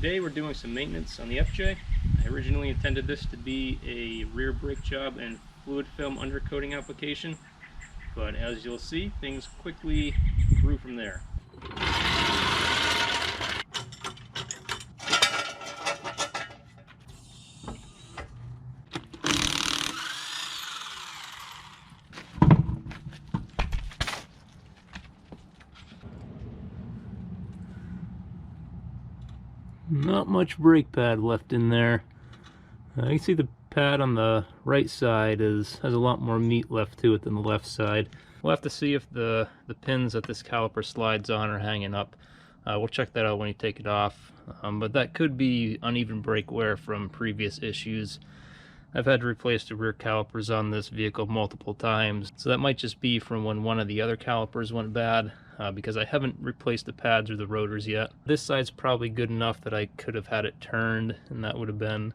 Today we're doing some maintenance on the FJ. I originally intended this to be a rear brake job and fluid film undercoating application, but as you'll see, things quickly grew from there. Not much brake pad left in there. You can see the pad on the right side has a lot more meat left to it than the left side. We'll have to see if the pins that this caliper slides on are hanging up. We'll check that out when you take it off. But that could be uneven brake wear from previous issues. I've had to replace the rear calipers on this vehicle multiple times, so that might just be from when one of the other calipers went bad, because I haven't replaced the pads or the rotors yet. This side's probably good enough that I could have had it turned, and that would have been,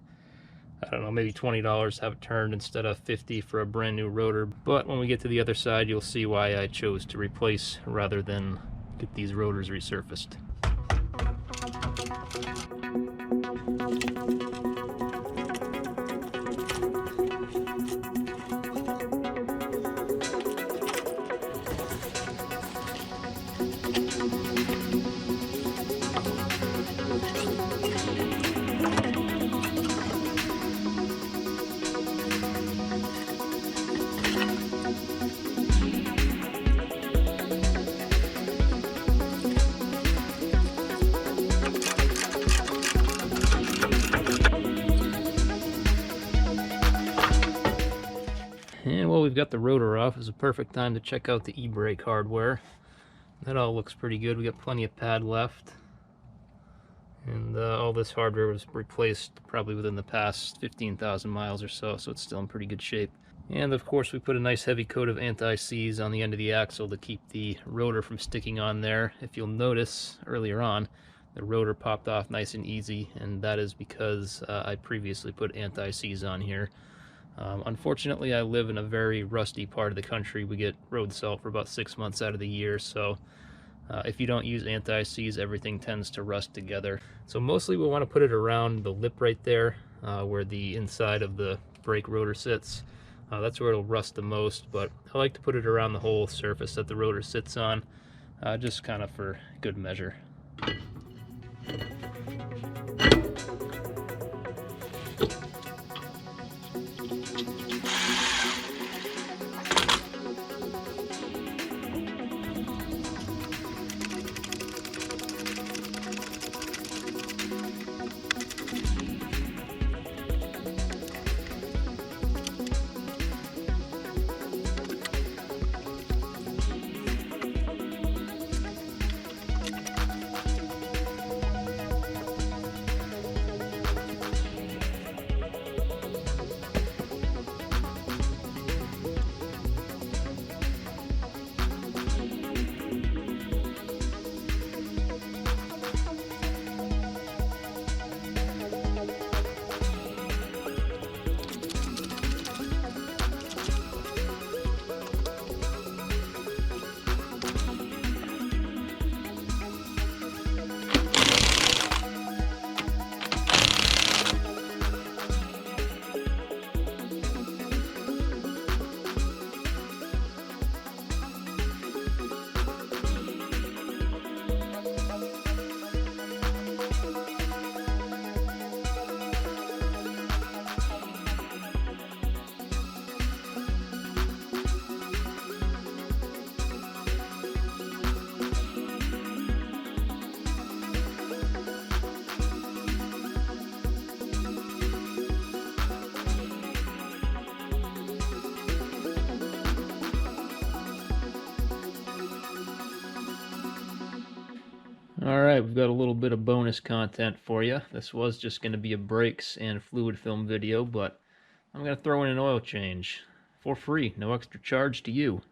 I don't know, maybe $20 to have it turned instead of $50 for a brand new rotor. But when we get to the other side, you'll see why I chose to replace rather than get these rotors resurfaced. And while we've got the rotor off, it's a perfect time to check out the e-brake hardware. That all looks pretty good. We got plenty of pad left. And all this hardware was replaced probably within the past 15,000 miles or so, so it's still in pretty good shape. And of course we put a nice heavy coat of anti-seize on the end of the axle to keep the rotor from sticking on there. If you'll notice earlier on, the rotor popped off nice and easy, and that is because I previously put anti-seize on here. Unfortunately, I live in a very rusty part of the country. We get road salt for about 6 months out of the year, so if you don't use anti-seize, everything tends to rust together. So mostly we want to put it around the lip right there, where the inside of the brake rotor sits. That's where it'll rust the most, but I like to put it around the whole surface that the rotor sits on, just kind of for good measure. Alright, we've got a little bit of bonus content for you. This was just going to be a brakes and fluid film video, but I'm going to throw in an oil change for free, no extra charge to you.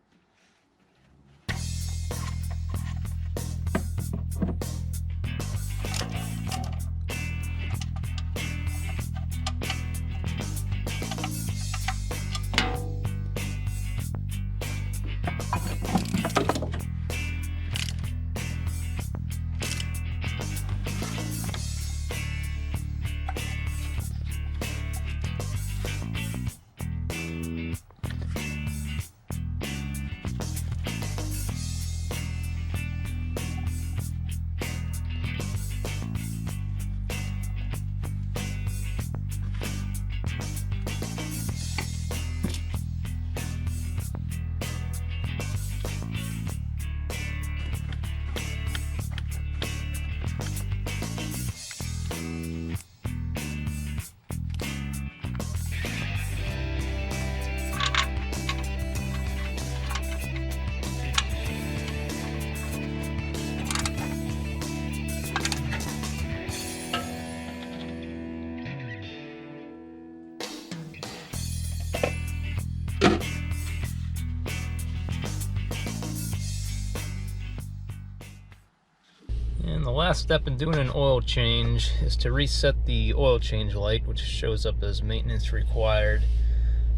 And the last step in doing an oil change is to reset the oil change light, which shows up as maintenance required.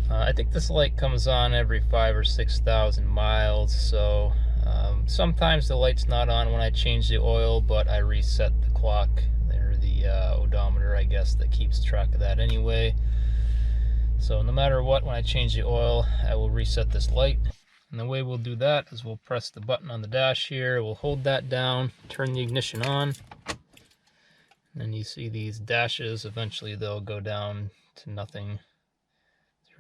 I think this light comes on every 5,000 or 6,000 miles, so sometimes the light's not on when I change the oil, but I reset the clock, or the odometer, I guess, that keeps track of that anyway. So no matter what, when I change the oil, I will reset this light. And the way we'll do that is we'll press the button on the dash here, we'll hold that down, turn the ignition on, and you see these dashes, eventually they'll go down to nothing.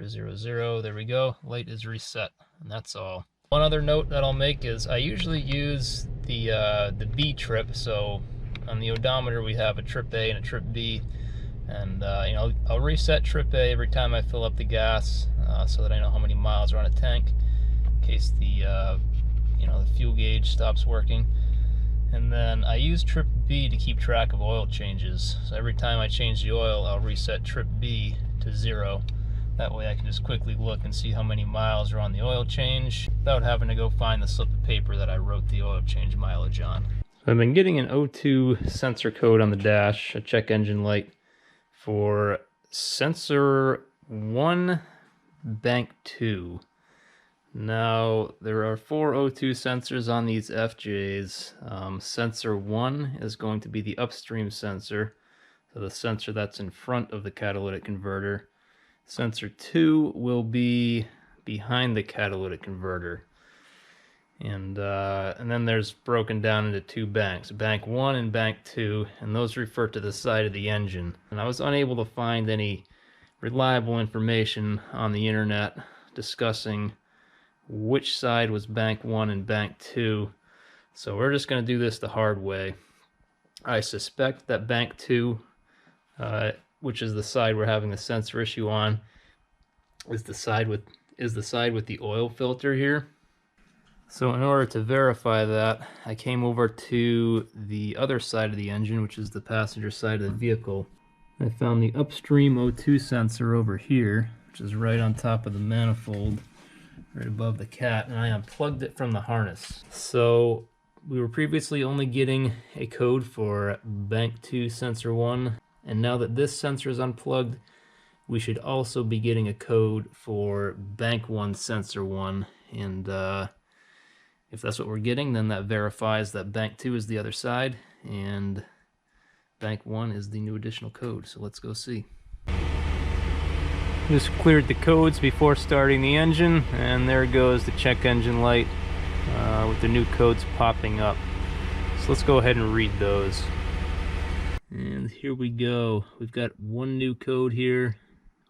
000, there we go, light is reset, and that's all. One other note that I'll make is I usually use the B trip, so on the odometer we have a trip A and a trip B, and you know, I'll reset trip A every time I fill up the gas, so that I know how many miles are on a tank, in case the you know, the fuel gauge stops working. And then I use trip B to keep track of oil changes. So every time I change the oil, I'll reset trip B to 0. That way I can just quickly look and see how many miles are on the oil change without having to go find the slip of paper that I wrote the oil change mileage on. So I've been getting an O2 sensor code on the dash, a check engine light, for sensor 1, bank 2. Now, there are 4 O2 sensors on these FJs. Sensor 1 is going to be the upstream sensor, so the sensor that's in front of the catalytic converter. Sensor 2 will be behind the catalytic converter. And then there's broken down into 2 banks, bank 1 and bank 2, and those refer to the side of the engine. And I was unable to find any reliable information on the internet discussing which side was bank 1 and bank 2, so we're just going to do this the hard way. I suspect that bank 2, which is the side we're having the sensor issue on, is the side with the oil filter here. So in order to verify that, I came over to the other side of the engine, which is the passenger side of the vehicle. I found the upstream O2 sensor over here, which is right on top of the manifold, right above the cat, and I unplugged it from the harness. So we were previously only getting a code for bank 2 sensor 1, and now that this sensor is unplugged, we should also be getting a code for bank 1 sensor 1, and if that's what we're getting, then that verifies that bank 2 is the other side and bank 1 is the new additional code. So let's go see. Just cleared the codes before starting the engine, and there goes the check engine light with the new codes popping up. So let's go ahead and read those. And here we go. We've got one new code here,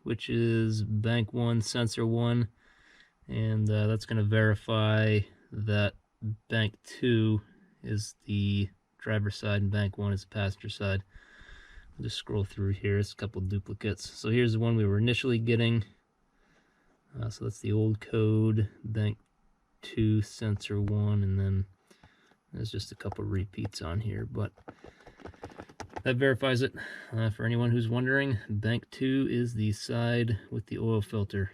which is bank 1 sensor 1, and that's going to verify that bank 2 is the driver's side and bank 1 is the passenger side. I'll just scroll through here. It's a couple duplicates. So here's the one we were initially getting. So that's the old code, bank 2 sensor 1, and then there's just a couple repeats on here, but that verifies it. For anyone who's wondering, bank 2 is the side with the oil filter,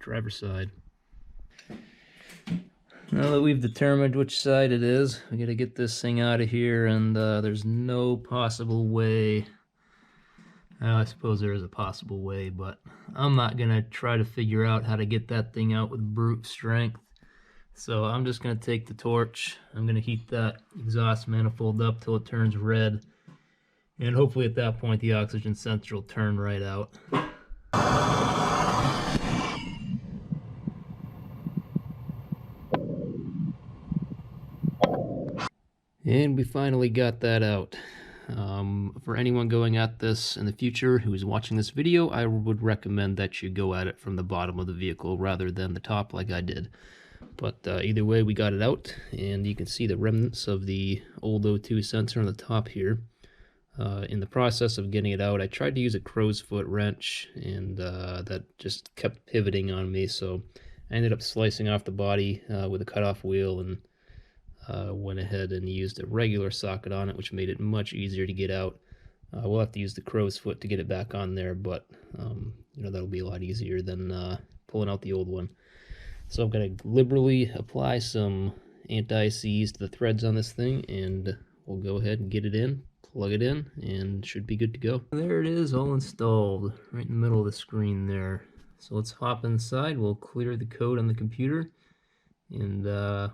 driver's side. Now that we've determined which side it is, we gotta get this thing out of here, and there's no possible way. I suppose there is a possible way, but I'm not gonna try to figure out how to get that thing out with brute strength. So I'm just gonna take the torch, I'm gonna heat that exhaust manifold up till it turns red, and hopefully at that point the oxygen sensor will turn right out. And we finally got that out. For anyone going at this in the future who is watching this video, I would recommend that you go at it from the bottom of the vehicle rather than the top like I did. But either way, we got it out, and you can see the remnants of the old O2 sensor on the top here. In the process of getting it out, I tried to use a crow's foot wrench, and that just kept pivoting on me, so I ended up slicing off the body with a cutoff wheel, and went ahead and used a regular socket on it, which made it much easier to get out. We'll have to use the crow's foot to get it back on there, but you know, that'll be a lot easier than pulling out the old one. So I'm going to liberally apply some anti-seize to the threads on this thing, and we'll go ahead and get it in, plug it in, and should be good to go. There it is, all installed, right in the middle of the screen there. So let's hop inside, we'll clear the code on the computer, and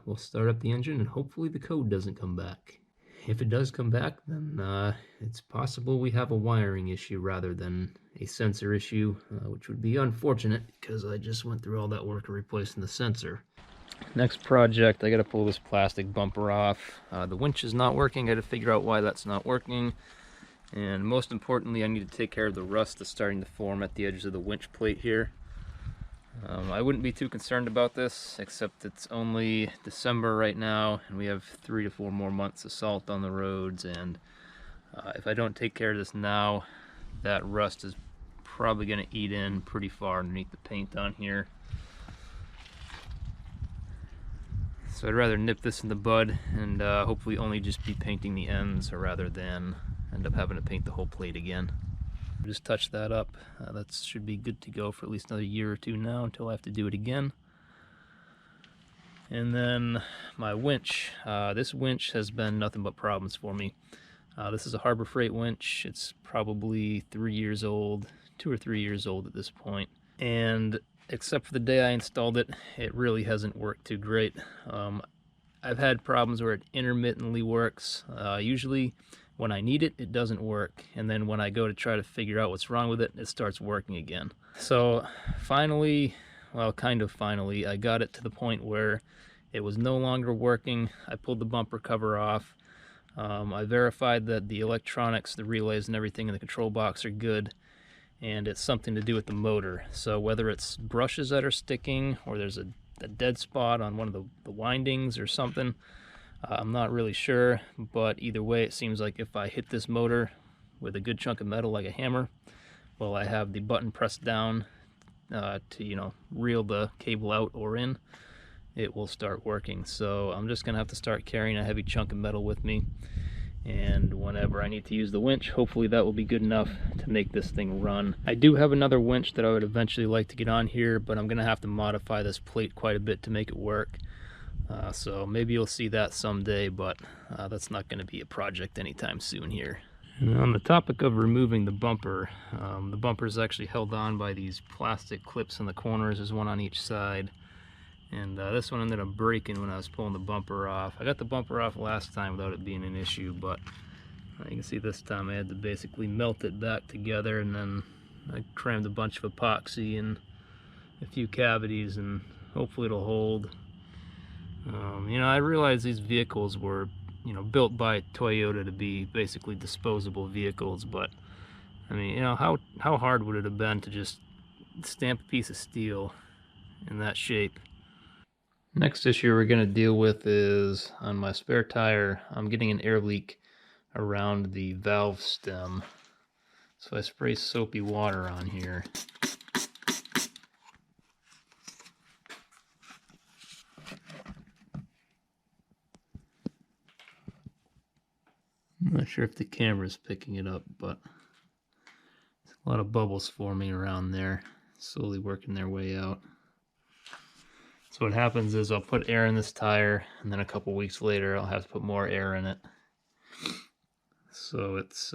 we'll start up the engine, and hopefully the code doesn't come back. If it does come back, then it's possible we have a wiring issue rather than a sensor issue, which would be unfortunate because I just went through all that work replacing the sensor. Next project, I got to pull this plastic bumper off. The winch is not working. I got to figure out why that's not working. And most importantly, I need to take care of the rust that's starting to form at the edges of the winch plate here. I wouldn't be too concerned about this, except it's only December right now, and we have 3 to 4 more months of salt on the roads, and if I don't take care of this now, that rust is probably going to eat in pretty far underneath the paint on here. So I'd rather nip this in the bud and hopefully only just be painting the ends rather than end up having to paint the whole plate again. Just touch that up. That should be good to go for at least another year or two now until I have to do it again. And then my winch. This winch has been nothing but problems for me. This is a Harbor Freight winch. It's probably 3 years old, 2 or 3 years old at this point. And except for the day I installed it, it really hasn't worked too great. I've had problems where it intermittently works. Usually when I need it, it doesn't work. And then when I go to try to figure out what's wrong with it, it starts working again. So finally, well, kind of finally, I got it to the point where it was no longer working. I pulled the bumper cover off. I verified that the electronics, the relays and everything in the control box are good, and it's something to do with the motor. So whether it's brushes that are sticking or there's a dead spot on one of the windings or something, I'm not really sure, but either way, it seems like if I hit this motor with a good chunk of metal like a hammer, well, I have the button pressed down to, you know, reel the cable out or in, it will start working. So I'm just gonna have to start carrying a heavy chunk of metal with me, and whenever I need to use the winch, hopefully that will be good enough to make this thing run. I do have another winch that I would eventually like to get on here, but I'm gonna have to modify this plate quite a bit to make it work. So maybe you'll see that someday, but that's not going to be a project anytime soon here. And on the topic of removing the bumper is actually held on by these plastic clips in the corners. There's one on each side, and this one ended up breaking when I was pulling the bumper off. I got the bumper off last time without it being an issue, but you can see this time I had to basically melt it back together, and then I crammed a bunch of epoxy in a few cavities, and hopefully it'll hold. You know, I realize these vehicles were, you know, built by Toyota to be basically disposable vehicles, but I mean, you know, how hard would it have been to just stamp a piece of steel in that shape? Next issue we're going to deal with is on my spare tire. I'm getting an air leak around the valve stem, so I spray soapy water on here. I'm not sure if the camera's picking it up, but there's a lot of bubbles forming around there, slowly working their way out. So what happens is I'll put air in this tire, and then a couple weeks later I'll have to put more air in it. So it's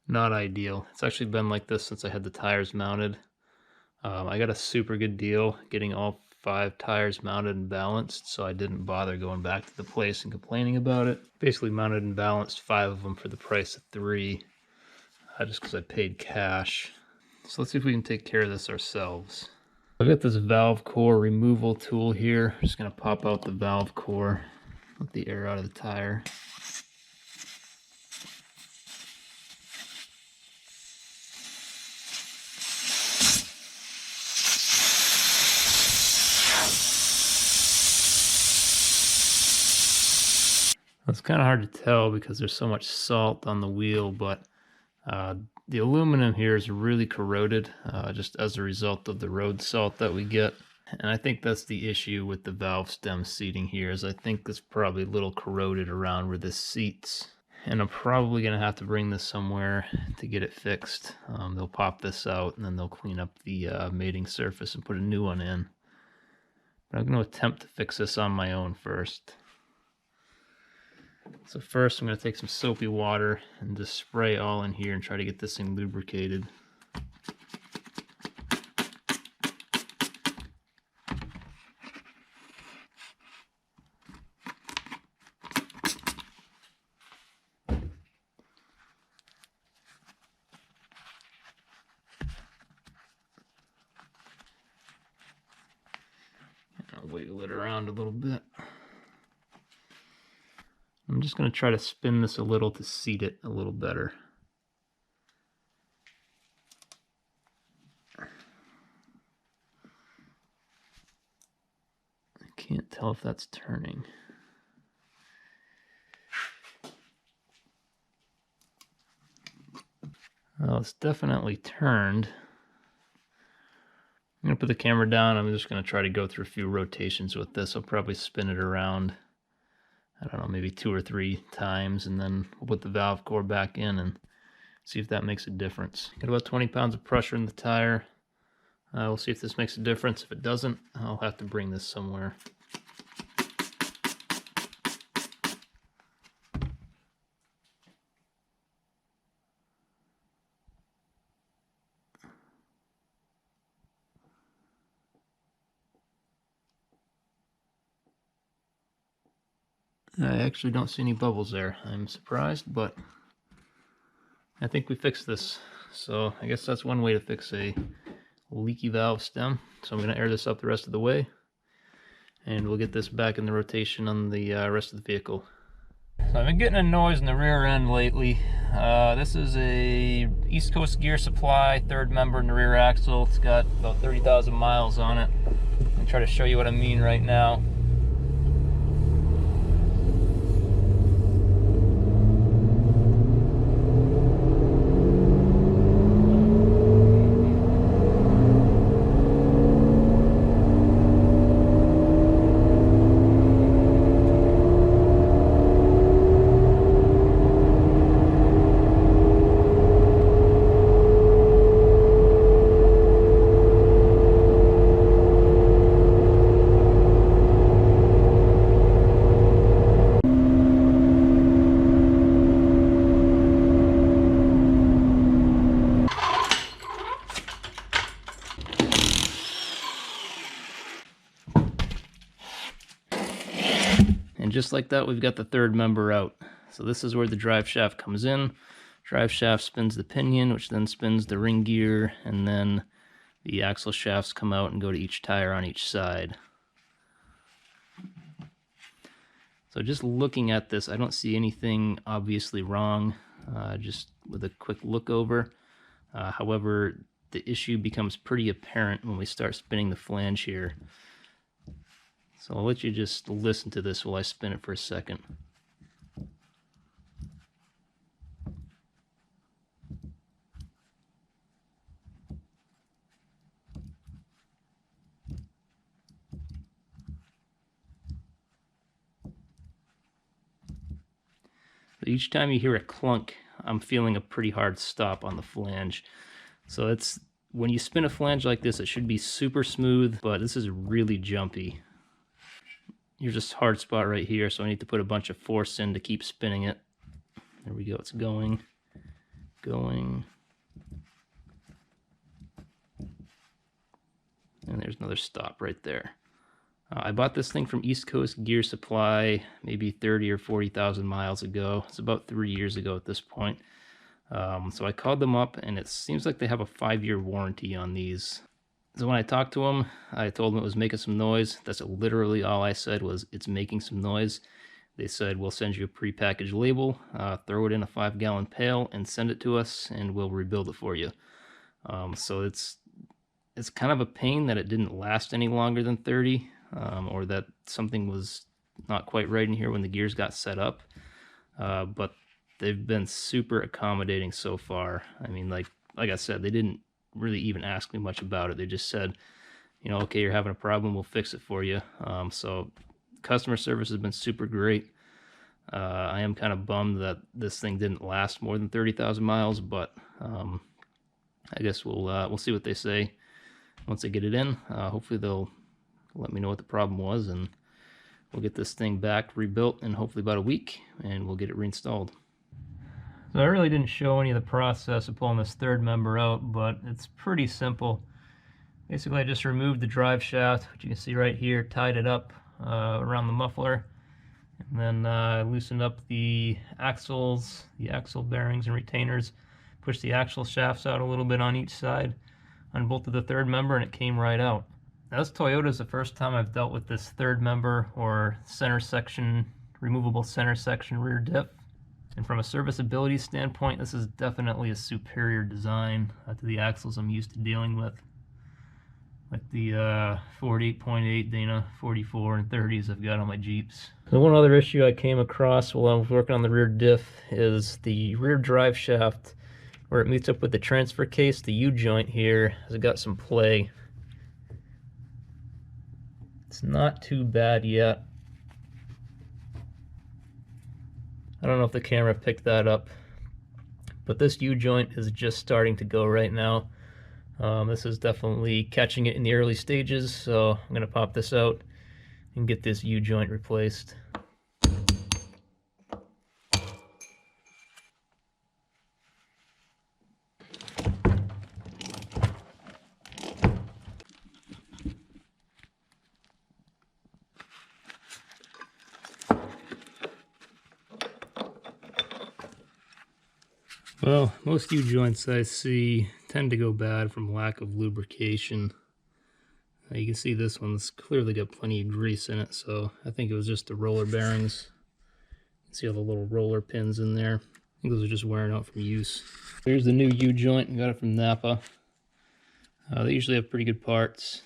not ideal. It's actually been like this since I had the tires mounted. I got a super good deal getting all 5 tires mounted and balanced, so I didn't bother going back to the place and complaining about it. Basically mounted and balanced 5 of them for the price of 3, just because I paid cash. So let's see if we can take care of this ourselves. I've got this valve core removal tool here. I'm just going to pop out the valve core, let the air out of the tire. Let's kind of hard to tell because there's so much salt on the wheel, but the aluminum here is really corroded just as a result of the road salt that we get. And I think that's the issue with the valve stem seating here, is I think it's probably a little corroded around where this seats. And I'm probably going to have to bring this somewhere to get it fixed. They'll pop this out and then they'll clean up the mating surface and put a new one in. But I'm going to attempt to fix this on my own first. So first I'm going to take some soapy water and just spray all in here and try to get this thing lubricated. I'll wiggle it around a little bit. I'm just going to try to spin this a little to seat it a little better. I can't tell if that's turning. Well, it's definitely turned. I'm going to put the camera down. I'm just going to try to go through a few rotations with this. I'll probably spin it around, I don't know, maybe 2 or 3 times, and then we'll put the valve core back in and see if that makes a difference. Got about 20 pounds of pressure in the tire. We'll see if this makes a difference. If it doesn't, I'll have to bring this somewhere. I actually don't see any bubbles there. I'm surprised, but I think we fixed this. So I guess that's one way to fix a leaky valve stem. So I'm going to air this up the rest of the way, and we'll get this back in the rotation on the rest of the vehicle. So I've been getting a noise in the rear end lately. This is a East Coast Gear Supply, 3rd member in the rear axle. It's got about 30,000 miles on it. I'll try to show you what I mean right now. And just like that, we've got the 3rd member out. So this is where the drive shaft comes in. Drive shaft spins the pinion, which then spins the ring gear, and then the axle shafts come out and go to each tire on each side. So just looking at this, I don't see anything obviously wrong, just with a quick look over. However, the issue becomes pretty apparent when we start spinning the flange here. So I'll let you just listen to this while I spin it for a second. But each time you hear a clunk, I'm feeling a pretty hard stop on the flange. So it's, when you spin a flange like this, it should be super smooth, but this is really jumpy. Here's this hard spot right here, so I need to put a bunch of force in to keep spinning it. There we go, it's going. And there's another stop right there. I bought this thing from East Coast Gear Supply maybe 30 or 40,000 miles ago. It's about 3 years ago at this point. So I called them up, and it seems like they have a 5-year warranty on these. So when I talked to them, I told them it was making some noise. That's literally all I said, was it's making some noise. They said, we'll send you a prepackaged label, throw it in a 5-gallon pail and send it to us, and we'll rebuild it for you. So it's kind of a pain that it didn't last any longer than 30, or that something was not quite right in here when the gears got set up. but they've been super accommodating so far. I mean, like I said, they didn't really even ask me much about it. They just said, you know, okay, you're having a problem, we'll fix it for you. So customer service has been super great. I am kind of bummed that this thing didn't last more than 30,000 miles, but I guess we'll see what they say once they get it in. Hopefully they'll let me know what the problem was, and we'll get this thing back rebuilt in hopefully about a week, and we'll get it reinstalled. So I really didn't show any of the process of pulling this third member out, but it's pretty simple. Basically, I just removed the drive shaft, which you can see right here, tied it up around the muffler, and then loosened up the axles, the axle bearings and retainers, pushed the axle shafts out a little bit on each side, unbolted the third member, and it came right out. Now, this Toyota is the first time I've dealt with this third member or center section, removable center section rear diff. And from a serviceability standpoint, this is definitely a superior design to the axles I'm used to dealing with. Like the Ford 8.8, Dana 44 and 30s I've got on my Jeeps. So one other issue I came across while I was working on the rear diff is the rear drive shaft, where it meets up with the transfer case. The U-joint here has got some play. It's not too bad yet. I don't know if the camera picked that up, but this U-joint is just starting to go right now. This is definitely catching it in the early stages, so I'm going to pop this out and get this U-joint replaced. Well, most U-joints I see tend to go bad from lack of lubrication. You can see this one's clearly got plenty of grease in it, so I think it was just the roller bearings. You can see all the little roller pins in there. I think those are just wearing out from use. Here's the new U-joint. I got it from Napa. They usually have pretty good parts.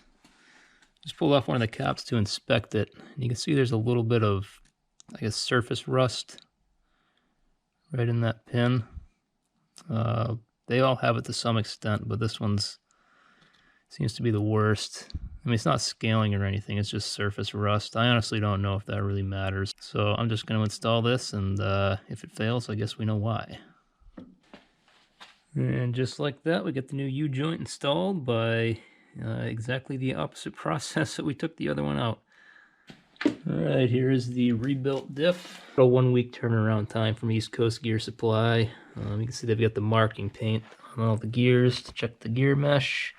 Just pulled off one of the caps to inspect it, and you can see there's a little bit of, I guess, surface rust right in that pin. They all have it to some extent, but this one's seems to be the worst. I mean, it's not scaling or anything, it's just surface rust. I honestly don't know if that really matters. So I'm just going to install this, and if it fails, I guess we know why. And just like that, we get the new U-joint installed by exactly the opposite process that we took the other one out. Alright, here is the rebuilt diff. A 1 week turnaround time from East Coast Gear Supply. You can see they've got the marking paint on all the gears to check the gear mesh.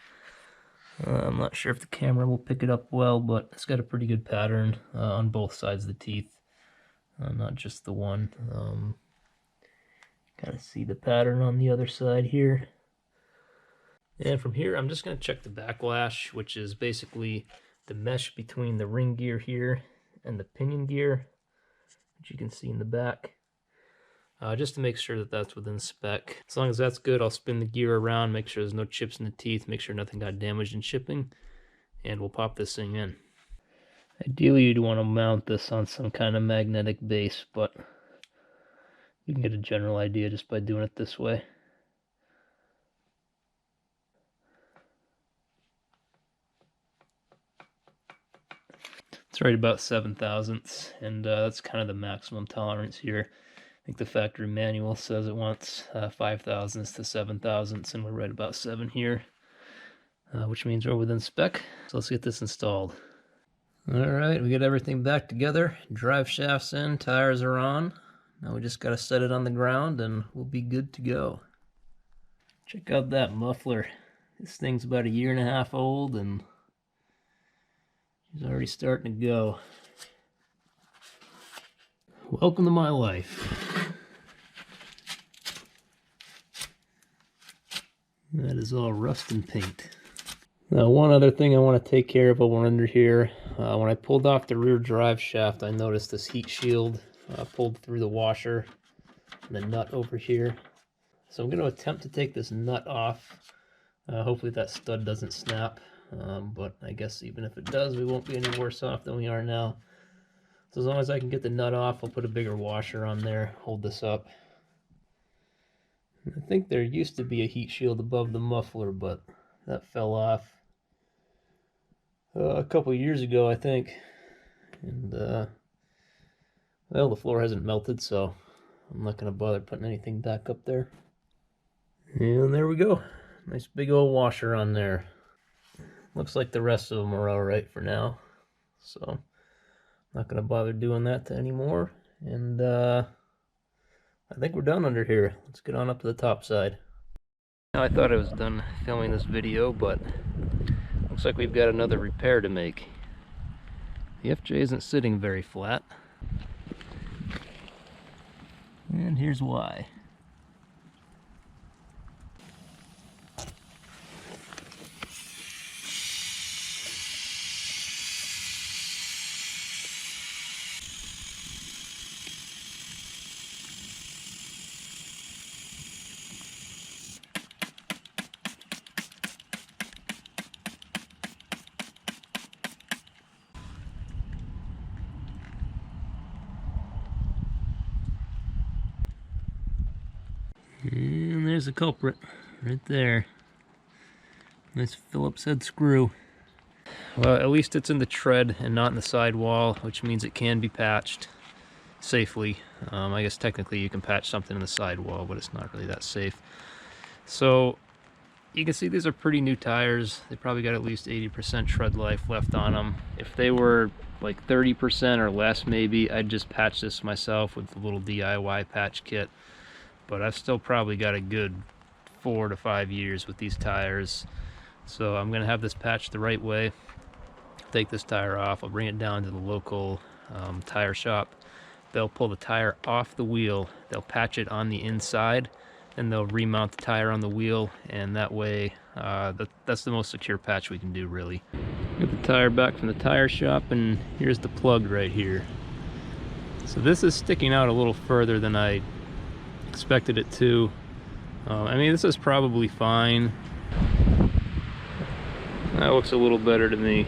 I'm not sure if the camera will pick it up well, but it's got a pretty good pattern on both sides of the teeth, not just the one. Kind of see the pattern on the other side here. And from here, I'm just going to check the backlash, which is basically the mesh between the ring gear here and the pinion gear, which you can see in the back. Just to make sure that that's within spec. As long as that's good, I'll spin the gear around, make sure there's no chips in the teeth, make sure nothing got damaged in shipping, and we'll pop this thing in. Ideally, you'd want to mount this on some kind of magnetic base, but you can get a general idea just by doing it this way. It's right about 7 thousandths, and that's kind of the maximum tolerance here. I think the factory manual says it wants 5 thousandths to 7 thousandths, and we're right about 7 here, which means we're within spec. So let's get this installed. Alright, we get everything back together. Drive shaft's in, tires are on. Now we just got to set it on the ground and we'll be good to go. Check out that muffler. This thing's about 1.5 years old and it's already starting to go. Welcome to my life. That is all rust and paint. Now, one other thing I want to take care of while we're under here. When I pulled off the rear drive shaft, I noticed this heat shield pulled through the washer and the nut over here. So I'm going to attempt to take this nut off. Hopefully that stud doesn't snap, but I guess even if it does, we won't be any worse off than we are now. So as long as I can get the nut off, I'll put a bigger washer on there, hold this up. I think there used to be a heat shield above the muffler, but that fell off a couple years ago, I think. And well, the floor hasn't melted, so I'm not going to bother putting anything back up there. And there we go. Nice big old washer on there. Looks like the rest of them are all right for now. So I'm not going to bother doing that anymore. And I think we're done under here. Let's get on up to the top side. Now, I thought I was done filming this video, but looks like we've got another repair to make. The FJ isn't sitting very flat. And here's why. And there's the culprit right there. Nice Phillips head screw. Well, at least it's in the tread and not in the sidewall, which means it can be patched safely. I guess technically you can patch something in the sidewall, but it's not really that safe. So you can see these are pretty new tires. They probably got at least 80% tread life left on them. If they were like 30% or less, maybe I'd just patch this myself with a little DIY patch kit. But I've still probably got a good 4 to 5 years with these tires. So I'm going to have this patched the right way. Take this tire off. I'll bring it down to the local tire shop. They'll pull the tire off the wheel. They'll patch it on the inside. Then they'll remount the tire on the wheel. And that way, that's the most secure patch we can do, really. Get the tire back from the tire shop. And here's the plug right here. So this is sticking out a little further than I expected it to. I mean, this is probably fine. That looks a little better to me.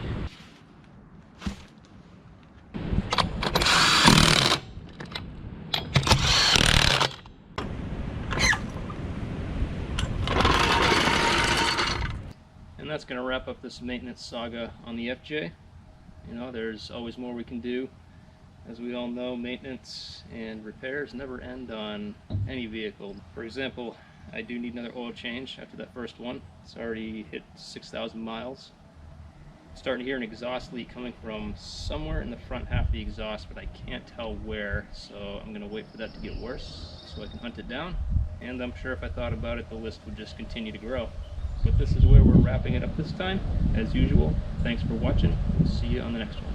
And that's going to wrap up this maintenance saga on the FJ. You know, there's always more we can do. As we all know, maintenance and repairs never end on any vehicle. For example, I do need another oil change after that first one. It's already hit 6,000 miles. Starting to hear an exhaust leak coming from somewhere in the front half of the exhaust, but I can't tell where, so I'm going to wait for that to get worse so I can hunt it down. And I'm sure if I thought about it, the list would just continue to grow. But this is where we're wrapping it up this time. As usual, thanks for watching. We'll see you on the next one.